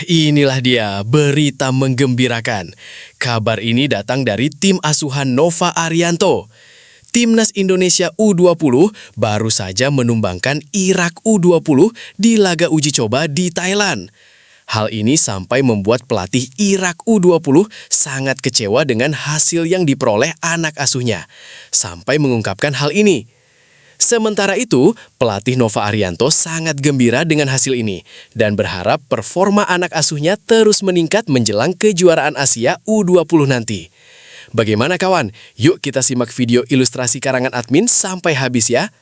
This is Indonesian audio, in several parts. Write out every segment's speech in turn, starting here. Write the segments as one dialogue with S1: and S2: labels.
S1: Inilah dia berita menggembirakan. Kabar ini datang dari tim asuhan Nova Arianto. Timnas Indonesia U20 baru saja menumbangkan Irak U20 di laga uji coba di Thailand. Hal ini sampai membuat pelatih Irak U20 sangat kecewa dengan hasil yang diperoleh anak asuhnya, sampai mengungkapkan hal ini. Sementara itu, pelatih Nova Arianto sangat gembira dengan hasil ini dan berharap performa anak asuhnya terus meningkat menjelang kejuaraan Asia U20 nanti. Bagaimana kawan? Yuk kita simak video ilustrasi karangan admin sampai habis ya.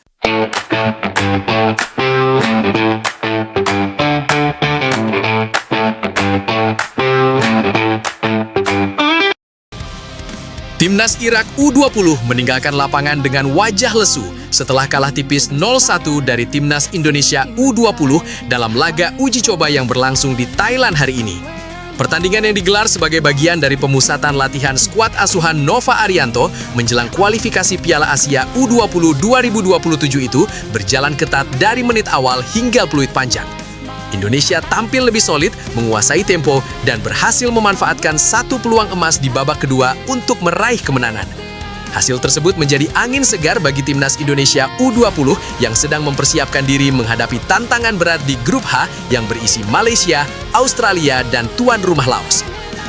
S1: Timnas Irak U20 meninggalkan lapangan dengan wajah lesu setelah kalah tipis 0-1 dari Timnas Indonesia U20 dalam laga uji coba yang berlangsung di Thailand hari ini. Pertandingan yang digelar sebagai bagian dari pemusatan latihan skuad asuhan Nova Arianto menjelang kualifikasi Piala Asia U20 2027 itu berjalan ketat dari menit awal hingga peluit panjang. Indonesia tampil lebih solid, menguasai tempo, dan berhasil memanfaatkan satu peluang emas di babak kedua untuk meraih kemenangan. Hasil tersebut menjadi angin segar bagi Timnas Indonesia U20 yang sedang mempersiapkan diri menghadapi tantangan berat di grup H yang berisi Malaysia, Australia, dan tuan rumah Laos.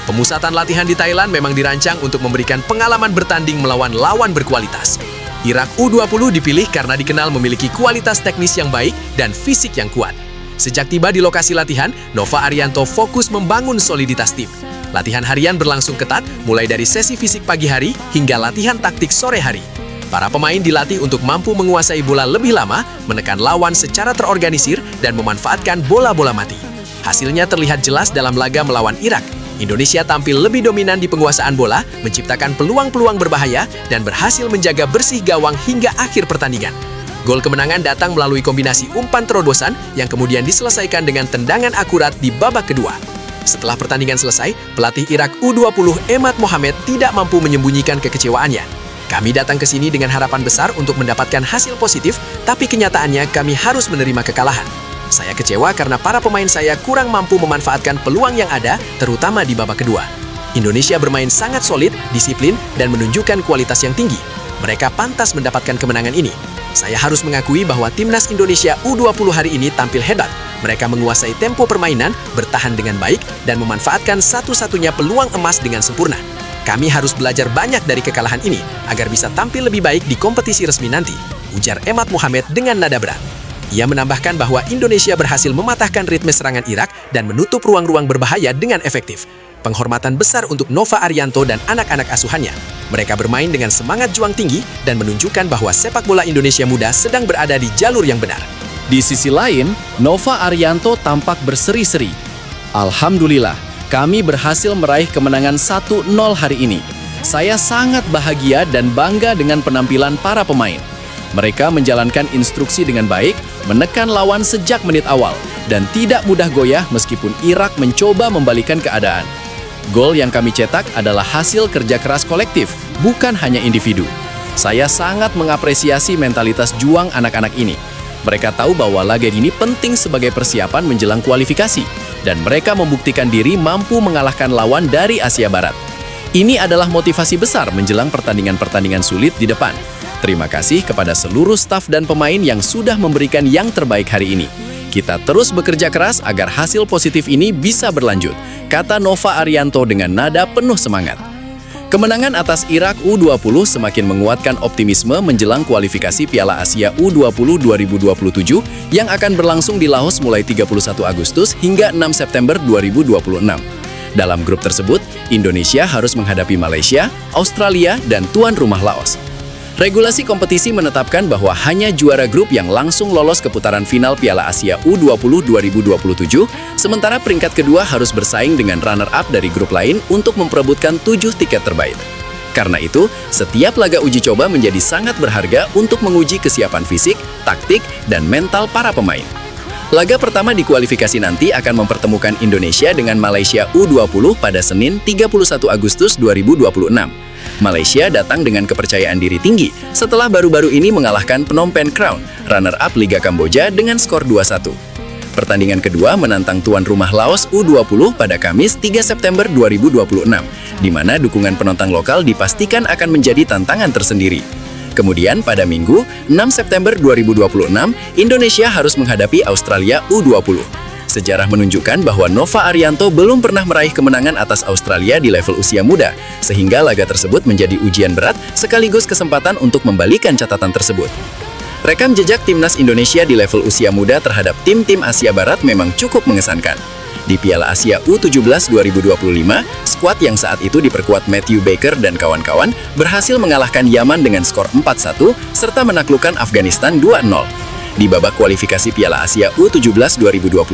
S1: Pemusatan latihan di Thailand memang dirancang untuk memberikan pengalaman bertanding melawan lawan berkualitas. Irak U20 dipilih karena dikenal memiliki kualitas teknis yang baik dan fisik yang kuat. Sejak tiba di lokasi latihan, Nova Arianto fokus membangun soliditas tim. Latihan harian berlangsung ketat, mulai dari sesi fisik pagi hari hingga latihan taktik sore hari. Para pemain dilatih untuk mampu menguasai bola lebih lama, menekan lawan secara terorganisir, dan memanfaatkan bola-bola mati. Hasilnya terlihat jelas dalam laga melawan Irak. Indonesia tampil lebih dominan di penguasaan bola, menciptakan peluang-peluang berbahaya, dan berhasil menjaga bersih gawang hingga akhir pertandingan. Gol kemenangan datang melalui kombinasi umpan terobosan yang kemudian diselesaikan dengan tendangan akurat di babak kedua. Setelah pertandingan selesai, pelatih Irak U20 Emad Mohamed tidak mampu menyembunyikan kekecewaannya. Kami datang ke sini dengan harapan besar untuk mendapatkan hasil positif, tapi kenyataannya kami harus menerima kekalahan. Saya kecewa karena para pemain saya kurang mampu memanfaatkan peluang yang ada, terutama di babak kedua. Indonesia bermain sangat solid, disiplin, dan menunjukkan kualitas yang tinggi. Mereka pantas mendapatkan kemenangan ini. Saya harus mengakui bahwa Timnas Indonesia U20 hari ini tampil hebat. Mereka menguasai tempo permainan, bertahan dengan baik, dan memanfaatkan satu-satunya peluang emas dengan sempurna. Kami harus belajar banyak dari kekalahan ini agar bisa tampil lebih baik di kompetisi resmi nanti, ujar Emad Mohamed dengan nada berat. Ia menambahkan bahwa Indonesia berhasil mematahkan ritme serangan Irak dan menutup ruang-ruang berbahaya dengan efektif. Penghormatan besar untuk Nova Arianto dan anak-anak asuhannya. Mereka bermain dengan semangat juang tinggi dan menunjukkan bahwa sepak bola Indonesia muda sedang berada di jalur yang benar.
S2: Di sisi lain, Nova Arianto tampak berseri-seri. Alhamdulillah, kami berhasil meraih kemenangan 1-0 hari ini. Saya sangat bahagia dan bangga dengan penampilan para pemain. Mereka menjalankan instruksi dengan baik, menekan lawan sejak menit awal, dan tidak mudah goyah meskipun Irak mencoba membalikan keadaan. Gol yang kami cetak adalah hasil kerja keras kolektif, bukan hanya individu. Saya sangat mengapresiasi mentalitas juang anak-anak ini. Mereka tahu bahwa laga ini penting sebagai persiapan menjelang kualifikasi, dan mereka membuktikan diri mampu mengalahkan lawan dari Asia Barat. Ini adalah motivasi besar menjelang pertandingan-pertandingan sulit di depan. Terima kasih kepada seluruh staf dan pemain yang sudah memberikan yang terbaik hari ini. Kita terus bekerja keras agar hasil positif ini bisa berlanjut, kata Nova Arianto dengan nada penuh semangat. Kemenangan atas Irak U20 semakin menguatkan optimisme menjelang kualifikasi Piala Asia U20 2027 yang akan berlangsung di Laos mulai 31 Agustus hingga 6 September 2026. Dalam grup tersebut, Indonesia harus menghadapi Malaysia, Australia, dan tuan rumah Laos. Regulasi kompetisi menetapkan bahwa hanya juara grup yang langsung lolos ke putaran final Piala Asia U20 2027, sementara peringkat kedua harus bersaing dengan runner-up dari grup lain untuk memperebutkan 7 tiket terbaik. Karena itu, setiap laga uji coba menjadi sangat berharga untuk menguji kesiapan fisik, taktik, dan mental para pemain. Laga pertama di kualifikasi nanti akan mempertemukan Indonesia dengan Malaysia U20 pada Senin 31 Agustus 2026. Malaysia datang dengan kepercayaan diri tinggi setelah baru-baru ini mengalahkan Phnom Penh Crown, runner-up Liga Kamboja dengan skor 2-1. Pertandingan kedua menantang tuan rumah Laos U20 pada Kamis 3 September 2026, di mana dukungan penonton lokal dipastikan akan menjadi tantangan tersendiri. Kemudian pada Minggu, 6 September 2026, Indonesia harus menghadapi Australia U20. Sejarah menunjukkan bahwa Nova Arianto belum pernah meraih kemenangan atas Australia di level usia muda, sehingga laga tersebut menjadi ujian berat sekaligus kesempatan untuk membalikan catatan tersebut. Rekam jejak timnas Indonesia di level usia muda terhadap tim-tim Asia Barat memang cukup mengesankan. Di Piala Asia U17 2025, skuad yang saat itu diperkuat Matthew Baker dan kawan-kawan berhasil mengalahkan Yaman dengan skor 4-1 serta menaklukkan Afghanistan 2-0. Di babak kualifikasi Piala Asia U17 2025,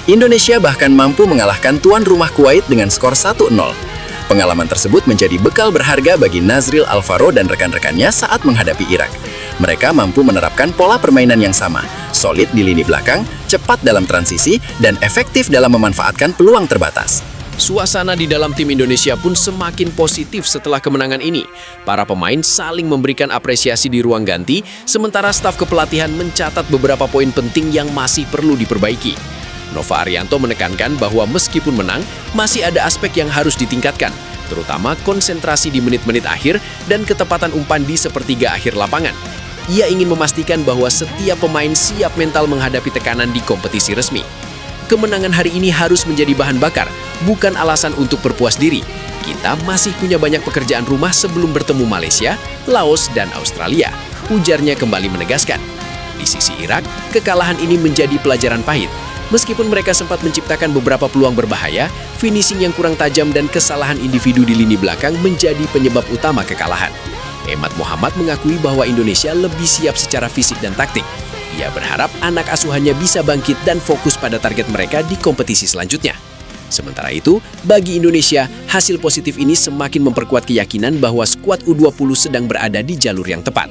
S2: Indonesia bahkan mampu mengalahkan tuan rumah Kuwait dengan skor 1-0. Pengalaman tersebut menjadi bekal berharga bagi Nazril Alvaro dan rekan-rekannya saat menghadapi Irak. Mereka mampu menerapkan pola permainan yang sama, solid di lini belakang, cepat dalam transisi, dan efektif dalam memanfaatkan peluang terbatas.
S1: Suasana di dalam tim Indonesia pun semakin positif setelah kemenangan ini. Para pemain saling memberikan apresiasi di ruang ganti, sementara staf kepelatihan mencatat beberapa poin penting yang masih perlu diperbaiki. Nova Arianto menekankan bahwa meskipun menang, masih ada aspek yang harus ditingkatkan, terutama konsentrasi di menit-menit akhir dan ketepatan umpan di sepertiga akhir lapangan. Ia ingin memastikan bahwa setiap pemain siap mental menghadapi tekanan di kompetisi resmi. Kemenangan hari ini harus menjadi bahan bakar, bukan alasan untuk berpuas diri. Kita masih punya banyak pekerjaan rumah sebelum bertemu Malaysia, Laos, dan Australia, ujarnya kembali menegaskan. Di sisi Irak, kekalahan ini menjadi pelajaran pahit. Meskipun mereka sempat menciptakan beberapa peluang berbahaya, finishing yang kurang tajam dan kesalahan individu di lini belakang menjadi penyebab utama kekalahan. Emat Muhammad mengakui bahwa Indonesia lebih siap secara fisik dan taktik. Ia berharap anak asuhannya bisa bangkit dan fokus pada target mereka di kompetisi selanjutnya. Sementara itu, bagi Indonesia, hasil positif ini semakin memperkuat keyakinan bahwa skuad U20 sedang berada di jalur yang tepat.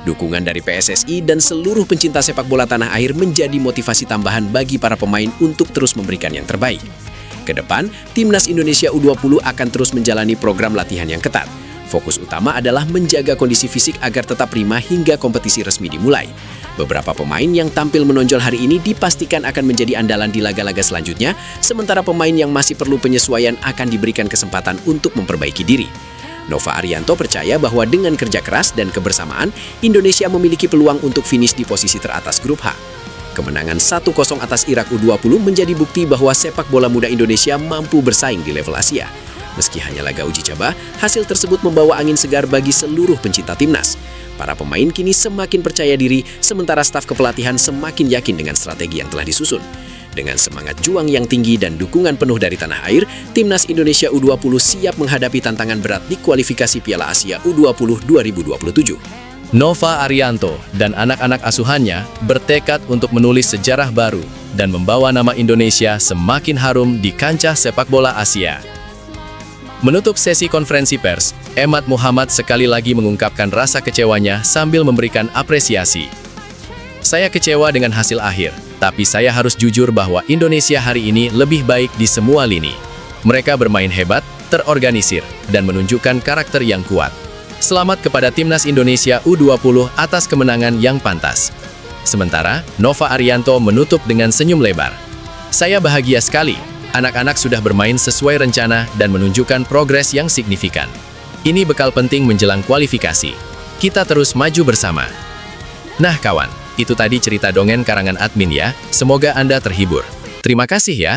S1: Dukungan dari PSSI dan seluruh pencinta sepak bola tanah air menjadi motivasi tambahan bagi para pemain untuk terus memberikan yang terbaik. Kedepan, Timnas Indonesia U20 akan terus menjalani program latihan yang ketat. Fokus utama adalah menjaga kondisi fisik agar tetap prima hingga kompetisi resmi dimulai. Beberapa pemain yang tampil menonjol hari ini dipastikan akan menjadi andalan di laga-laga selanjutnya, sementara pemain yang masih perlu penyesuaian akan diberikan kesempatan untuk memperbaiki diri. Nova Arianto percaya bahwa dengan kerja keras dan kebersamaan, Indonesia memiliki peluang untuk finish di posisi teratas grup H. Kemenangan 1-0 atas Irak U20 menjadi bukti bahwa sepak bola muda Indonesia mampu bersaing di level Asia. Meski hanya laga uji coba, hasil tersebut membawa angin segar bagi seluruh pencinta timnas. Para pemain kini semakin percaya diri, sementara staf kepelatihan semakin yakin dengan strategi yang telah disusun. Dengan semangat juang yang tinggi dan dukungan penuh dari tanah air, Timnas Indonesia U20 siap menghadapi tantangan berat di kualifikasi Piala Asia U20 2027.
S2: Nova Arianto dan anak-anak asuhannya bertekad untuk menulis sejarah baru dan membawa nama Indonesia semakin harum di kancah sepak bola Asia. Menutup sesi konferensi pers, Emat Muhammad sekali lagi mengungkapkan rasa kecewanya sambil memberikan apresiasi. Saya kecewa dengan hasil akhir, tapi saya harus jujur bahwa Indonesia hari ini lebih baik di semua lini. Mereka bermain hebat, terorganisir, dan menunjukkan karakter yang kuat. Selamat kepada Timnas Indonesia U20 atas kemenangan yang pantas. Sementara, Nova Arianto menutup dengan senyum lebar. Saya bahagia sekali. Anak-anak sudah bermain sesuai rencana dan menunjukkan progres yang signifikan. Ini bekal penting menjelang kualifikasi. Kita terus maju bersama. Nah kawan, itu tadi cerita dongeng karangan admin ya. Semoga Anda terhibur. Terima kasih ya.